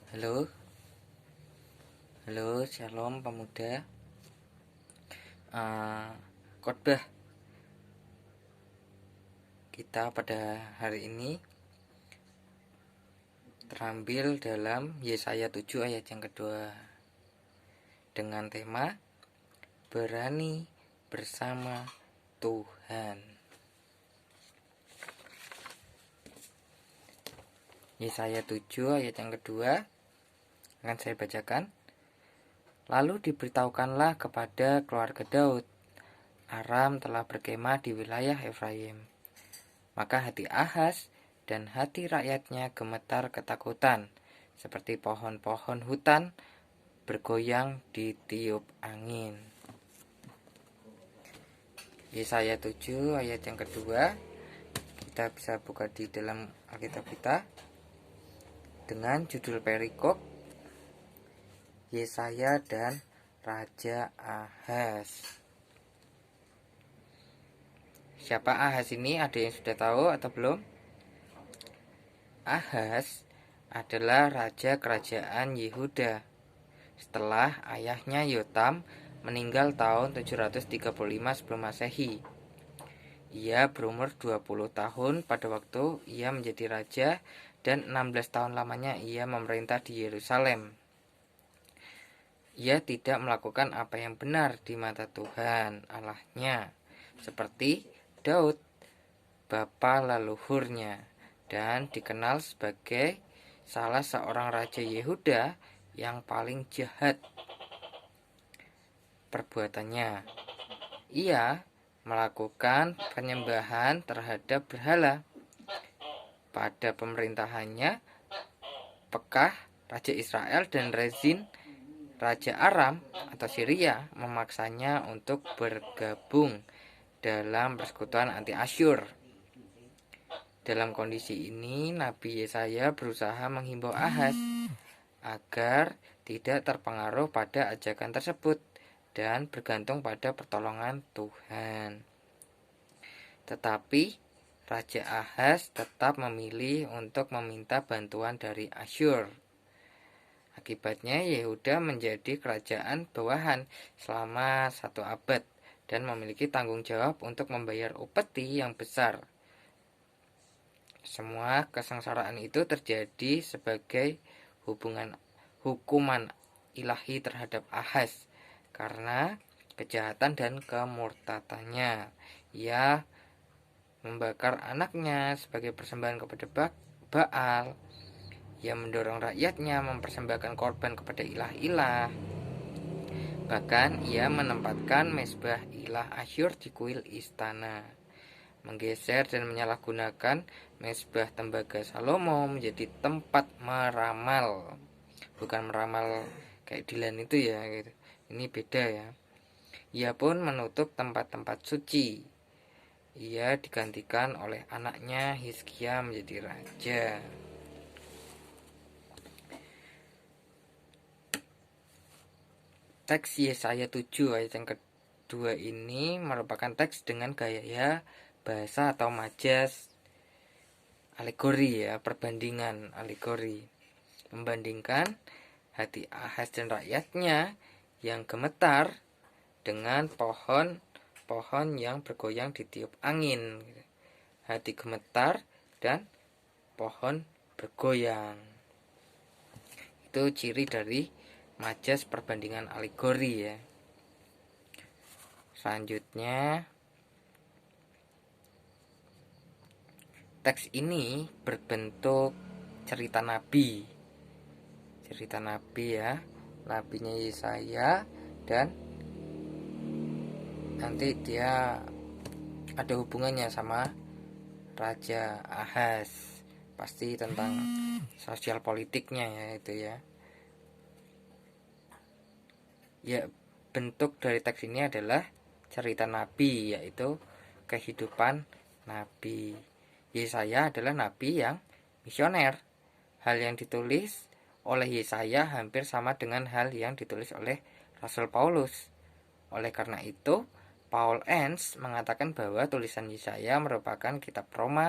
Halo, halo, shalom pemuda. Khotbah kita pada hari ini terambil dalam Yesaya 7 ayat yang kedua dengan tema berani bersama Tuhan. Yesaya 7 ayat yang kedua akan saya bacakan. Lalu diberitahukanlah kepada keluarga Daud, Aram telah berkemah di wilayah Efraim. Maka hati Ahaz dan hati rakyatnya gemetar ketakutan, seperti pohon-pohon hutan bergoyang ditiup angin. Yesaya 7 ayat yang kedua, kita bisa buka di dalam Alkitab kita dengan judul perikop Yesaya dan Raja Ahaz. Siapa Ahaz ini? Ada yang sudah tahu atau belum? Ahaz adalah raja kerajaan Yehuda setelah ayahnya Yotam meninggal tahun 735 sebelum Masehi. Ia berumur 20 tahun pada waktu ia menjadi raja dan 16 tahun lamanya ia memerintah di Yerusalem. Ia tidak melakukan apa yang benar di mata Tuhan Allahnya, seperti Daud, bapa leluhurnya, dan dikenal sebagai salah seorang raja Yehuda yang paling jahat perbuatannya. Ia melakukan penyembahan terhadap berhala. Pada pemerintahannya, Pekah, raja Israel, dan Rezin, raja Aram atau Syria, memaksanya untuk bergabung dalam persekutuan anti Asyur. Dalam kondisi ini, Nabi Yesaya berusaha menghimbau Ahaz agar tidak terpengaruh pada ajakan tersebut dan bergantung pada pertolongan Tuhan. Tetapi Raja Ahaz tetap memilih untuk meminta bantuan dari Asyur. Akibatnya Yehuda menjadi kerajaan bawahan selama 1 abad dan memiliki tanggung jawab untuk membayar upeti yang besar. Semua kesengsaraan itu terjadi sebagai hukuman ilahi terhadap Ahaz karena kejahatan dan kemurtadannya. Ia membakar anaknya sebagai persembahan kepada Baal. Ia mendorong rakyatnya mempersembahkan korban kepada ilah-ilah. Bahkan ia menempatkan mezbah ilah Asyur di kuil istana, menggeser dan menyalahgunakan mezbah tembaga Salomo menjadi tempat meramal. Bukan meramal kayak Dilan itu ya gitu. Ini beda ya. Ia pun menutup tempat-tempat suci. Ia digantikan oleh anaknya Hizkia menjadi raja. Teks Yesaya 7 ayat yang kedua ini merupakan teks dengan gaya bahasa atau majas alegori ya, perbandingan alegori. Membandingkan hati Ahaz dan rakyatnya yang gemetar dengan pohon yang bergoyang ditiup angin. Hati gemetar dan pohon bergoyang. Itu ciri dari majas perbandingan alegori ya. Selanjutnya, teks ini berbentuk cerita nabi. Cerita nabi ya, nabinya Yesaya, dan nanti dia ada hubungannya sama Raja Ahaz. Pasti tentang sosial politiknya ya itu ya. Ya, bentuk dari teks ini adalah cerita nabi, yaitu kehidupan nabi. Yesaya adalah nabi yang misioner. Hal yang ditulis oleh Yesaya hampir sama dengan hal yang ditulis oleh Rasul Paulus. Oleh karena itu, Paul Enns mengatakan bahwa tulisan Yesaya merupakan kitab Roma